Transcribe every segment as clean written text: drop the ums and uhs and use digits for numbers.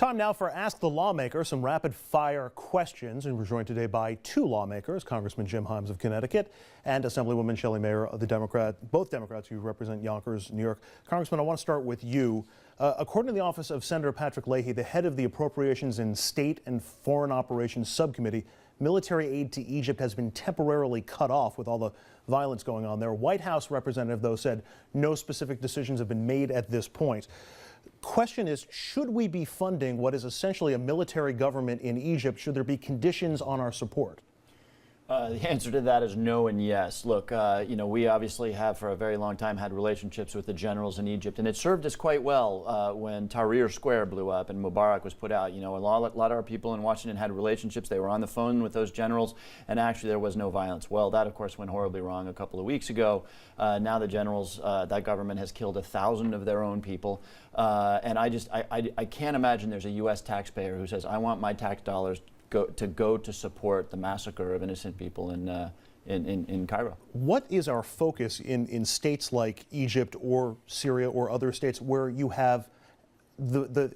Time now for Ask the Lawmaker, some rapid-fire questions. And we're joined today by two lawmakers, Congressman Jim Himes of Connecticut and Assemblywoman Shelley Mayer of the both Democrats who represent Yonkers, New York. Congressman, I want to start with you. According to the office of Senator Patrick Leahy, the head of the Appropriations and State and Foreign Operations Subcommittee, military aid to Egypt has been temporarily cut off with all the violence going on there. White House representative, though, said no specific decisions have been made at this point. Question is, should we be funding what is essentially a military government in Egypt? Should there be conditions on our support? The answer to that is no and yes. Look, we obviously have for a very long time had relationships with the generals in Egypt, and it served us quite well when Tahrir Square blew up and Mubarak was put out. You know, a lot of our people in Washington had relationships. They were on the phone with those generals, and actually there was no violence. Well, that, of course, went horribly wrong a couple of weeks ago. Now the generals, that government has killed 1,000 of their own people. And I can't imagine there's a U.S. taxpayer who says, I want my tax dollars to go to support the massacre of innocent people in Cairo. What is our focus in states like Egypt or Syria or other states where you have the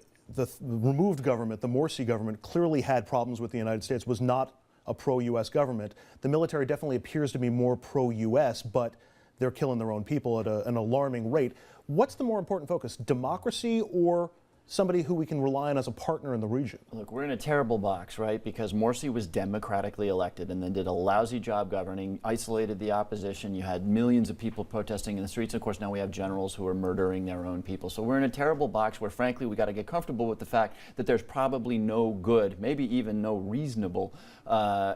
removed government, the Morsi government, clearly had problems with the United States, was not a pro-U.S. government. The military definitely appears to be more pro-U.S., but they're killing their own people at an alarming rate. What's the more important focus, democracy or somebody who we can rely on as a partner in the region? Look, we're in a terrible box, right? Because Morsi was democratically elected and then did a lousy job governing, isolated the opposition. You had millions of people protesting in the streets. Of course, now we have generals who are murdering their own people. So we're in a terrible box where, frankly, we got to get comfortable with the fact that there's probably no good, maybe even no reasonable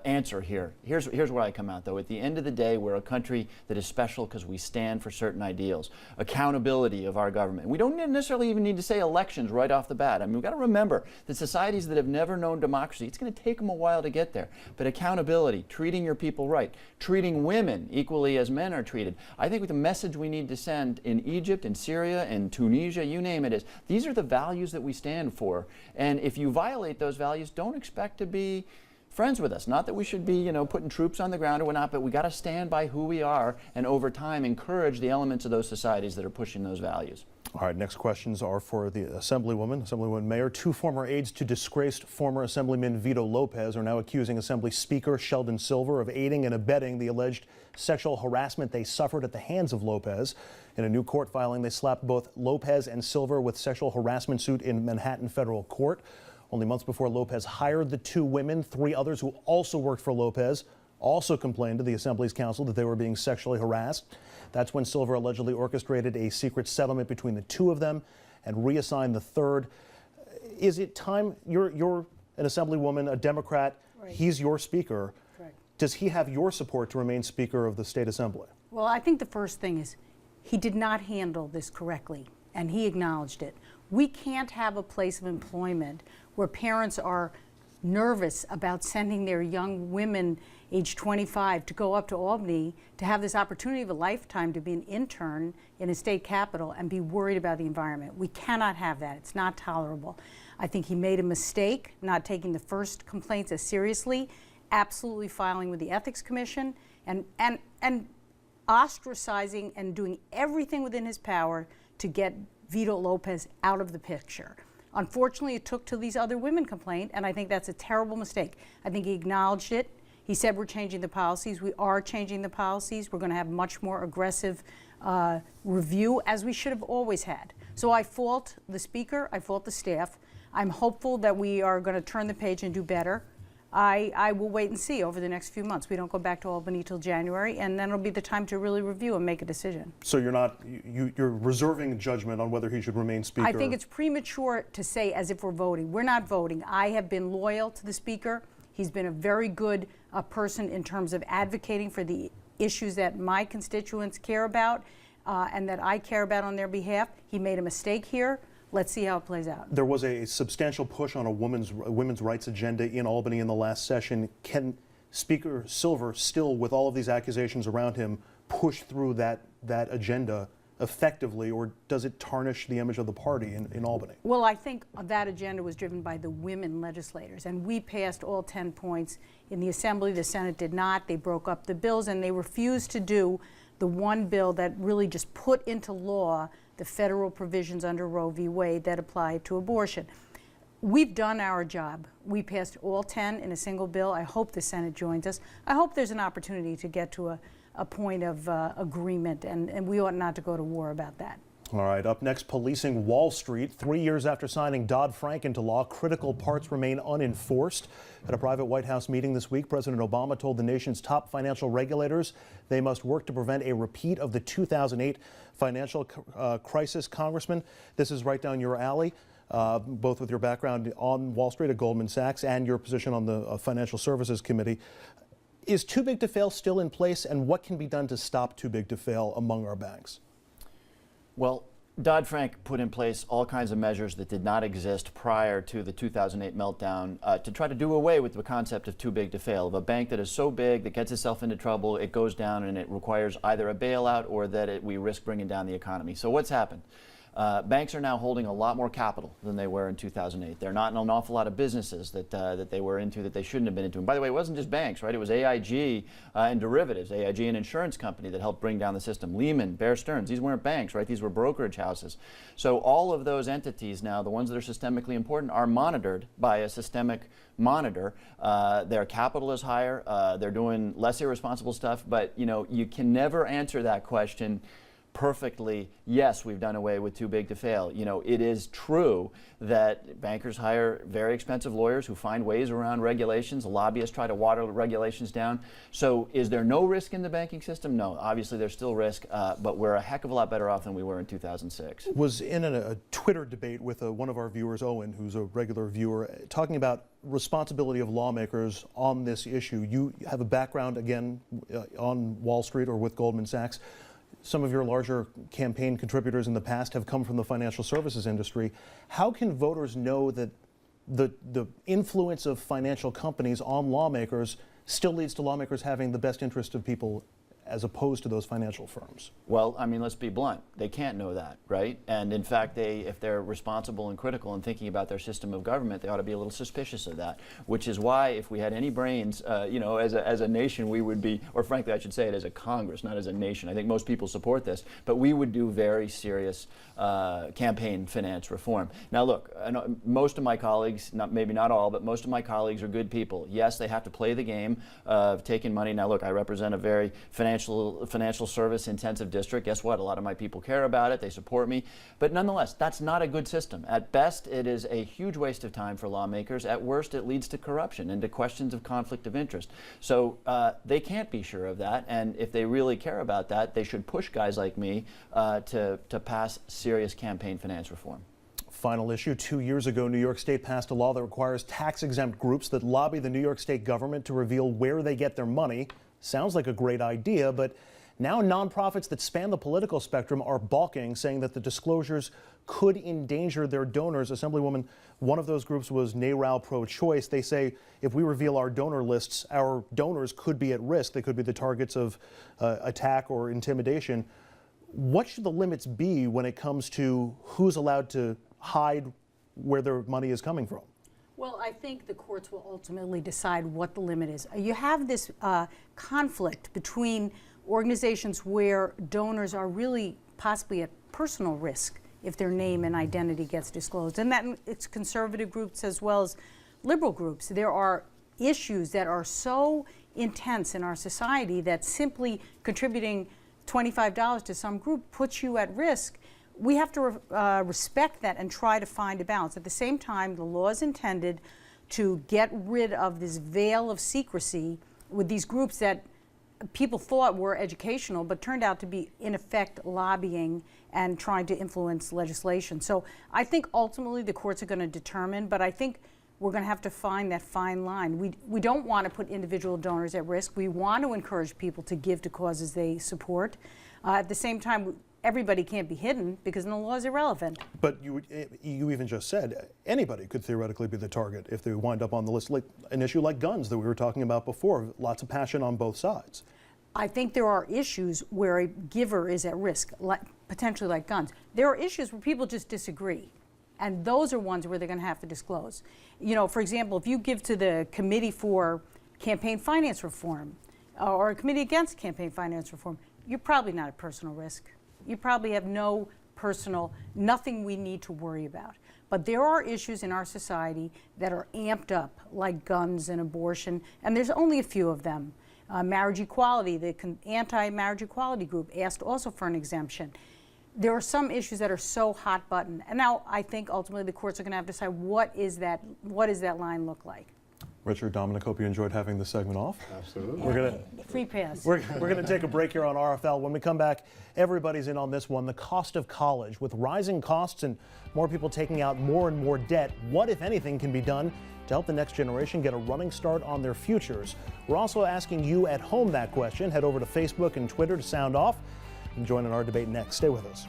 answer here. Here's where I come out, though. At the end of the day, we're a country that is special because we stand for certain ideals. Accountability of our government. We don't necessarily even need to say elections right off the bat. I mean, we've got to remember that societies that have never known democracy, it's going to take them a while to get there. But accountability, treating your people right, treating women equally as men are treated. I think the message we need to send in Egypt, in Syria, in Tunisia, you name it, is these are the values that we stand for. And if you violate those values, don't expect to be friends with us. Not that we should be, putting troops on the ground or whatnot, but we got to stand by who we are and over time encourage the elements of those societies that are pushing those values. All right, next questions are for the Assemblywoman Mayer. Two former aides to disgraced former Assemblyman Vito Lopez are now accusing Assembly Speaker Sheldon Silver of aiding and abetting the alleged sexual harassment they suffered at the hands of Lopez. In a new court filing, they slapped both Lopez and Silver with sexual harassment suit in Manhattan federal court. Only months before Lopez hired the two women, three others who also worked for Lopez also complained to the Assembly's counsel that they were being sexually harassed. That's when Silver allegedly orchestrated a secret settlement between the two of them and reassigned the third. Is it time? You're an Assemblywoman, a Democrat. Right. He's your speaker. Correct. Does he have your support to remain Speaker of the State Assembly? Well, I think the first thing is he did not handle this correctly, and he acknowledged it. We can't have a place of employment where parents are nervous about sending their young women age 25 to go up to Albany to have this opportunity of a lifetime to be an intern in a state capitol and be worried about the environment. We cannot have that. It's not tolerable. I think he made a mistake not taking the first complaints as seriously, absolutely filing with the Ethics Commission, and ostracizing and doing everything within his power to get Vito Lopez out of the picture. Unfortunately, it took till these other women complained, and I think that's a terrible mistake. I think he acknowledged it. He said we're changing the policies. We are changing the policies. We're going to have much more aggressive review, as we should have always had. So I fault the Speaker. I fault the staff. I'm hopeful that we are going to turn the page and do better. I will wait and see over the next few months. We don't go back to Albany till January, and then it'll be the time to really review and make a decision. So you're reserving judgment on whether he should remain Speaker? I think it's premature to say as if we're voting. We're not voting. I have been loyal to the Speaker. He's been a very good person in terms of advocating for the issues that my constituents care about and that I care about on their behalf. He made a mistake here. Let's see how it plays out. There was a substantial push on a women's rights agenda in Albany in the last session. Can Speaker Silver still, with all of these accusations around him, push through that agenda effectively, or does it tarnish the image of the party in Albany? Well, I think that agenda was driven by the women legislators, and we passed all 10 points in the Assembly. The Senate did not. They broke up the bills, and they refused to do the one bill that really just put into law the federal provisions under Roe v. Wade that apply to abortion. We've done our job. We passed all 10 in a single bill. I hope the Senate joins us. I hope there's an opportunity to get to a point of agreement, and we ought not to go to war about that. All right, up next, policing Wall Street. 3 years after signing Dodd-Frank into law, critical parts remain unenforced. At a private White House meeting this week, President Obama told the nation's top financial regulators they must work to prevent a repeat of the 2008 financial crisis. Congressman, this is right down your alley, both with your background on Wall Street at Goldman Sachs and your position on the Financial Services Committee. Is too big to fail still in place, and what can be done to stop too big to fail among our banks? Well, Dodd-Frank put in place all kinds of measures that did not exist prior to the 2008 meltdown to try to do away with the concept of too big to fail. Of a bank that is so big that gets itself into trouble, it goes down and it requires either a bailout or that we risk bringing down the economy. So what's happened? Banks are now holding a lot more capital than they were in 2008. They're not in an awful lot of businesses that they were into that they shouldn't have been into. And by the way, it wasn't just banks, right? It was AIG and derivatives, AIG, an insurance company that helped bring down the system. Lehman, Bear Stearns, these weren't banks, right? These were brokerage houses. So all of those entities now, the ones that are systemically important, are monitored by a systemic monitor. Their capital is higher. They're doing less irresponsible stuff. But you can never answer that question perfectly. Yes, we've done away with too big to fail. It is true that bankers hire very expensive lawyers who find ways around regulations. Lobbyists try to water regulations down. So is there no risk in the banking system? No, obviously there's still risk, but we're a heck of a lot better off than we were in 2006. Was in a Twitter debate with one of our viewers, Owen, who's a regular viewer, talking about responsibility of lawmakers on this issue. You have a background, again, on Wall Street or with Goldman Sachs. Some of your larger campaign contributors in the past have come from the financial services industry. How can voters know that the influence of financial companies on lawmakers still leads to lawmakers having the best interest of people as opposed to those financial firms? Well, I mean, let's be blunt. They can't know that, right? And in fact, if they're responsible and critical and thinking about their system of government, they ought to be a little suspicious of that, which is why if we had any brains, as a nation, we would be, or frankly, I should say it as a Congress, not as a nation. I think most people support this, but we would do very serious campaign finance reform. Now, look, I know most of my colleagues, maybe not all, but most of my colleagues are good people. Yes, they have to play the game of taking money. Now, look, I represent a very financial service intensive district. Guess what? A lot of my people care about it. They support me. But nonetheless, that's not a good system. At best, it is a huge waste of time for lawmakers. At worst, it leads to corruption and to questions of conflict of interest. So they can't be sure of that. And if they really care about that, they should push guys like me to pass serious campaign finance reform. Final issue. 2 years ago, New York State passed a law that requires tax-exempt groups that lobby the New York State government to reveal where they get their money. Sounds like a great idea, but now nonprofits that span the political spectrum are balking, saying that the disclosures could endanger their donors. Assemblywoman, one of those groups was NARAL Pro-Choice. They say if we reveal our donor lists, our donors could be at risk. They could be the targets of attack or intimidation. What should the limits be when it comes to who's allowed to hide where their money is coming from? Well, I think the courts will ultimately decide what the limit is. You have this conflict between organizations where donors are really possibly at personal risk if their name and identity gets disclosed. And that it's conservative groups as well as liberal groups. There are issues that are so intense in our society that simply contributing $25 to some group puts you at risk. We have to respect that and try to find a balance. At the same time, the law is intended to get rid of this veil of secrecy with these groups that people thought were educational but turned out to be, in effect, lobbying and trying to influence legislation. So I think ultimately the courts are going to determine, but I think we're going to have to find that fine line. We don't want to put individual donors at risk. We want to encourage people to give to causes they support. At the same time, everybody can't be hidden because the law is irrelevant. But you even just said anybody could theoretically be the target if they wind up on the list, like an issue like guns that we were talking about before. Lots of passion on both sides. I think there are issues where a giver is at risk, potentially like guns. There are issues where people just disagree, and those are ones where they're going to have to disclose. For example, if you give to the Committee for Campaign Finance Reform or a committee against campaign finance reform, you're probably not at personal risk. You probably have nothing we need to worry about. But there are issues in our society that are amped up, like guns and abortion, and there's only a few of them. Marriage equality, the anti-marriage equality group asked also for an exemption. There are some issues that are so hot button, and now I think ultimately the courts are going to have to decide what does that line look like. Richard, Dominic, hope you enjoyed having this segment off. Absolutely. We're gonna Free pass. We're going to take a break here on RFL. When we come back, everybody's in on this one. The cost of college. With rising costs and more people taking out more and more debt, what, if anything, can be done to help the next generation get a running start on their futures? We're also asking you at home that question. Head over to Facebook and Twitter to sound off and join in our debate next. Stay with us.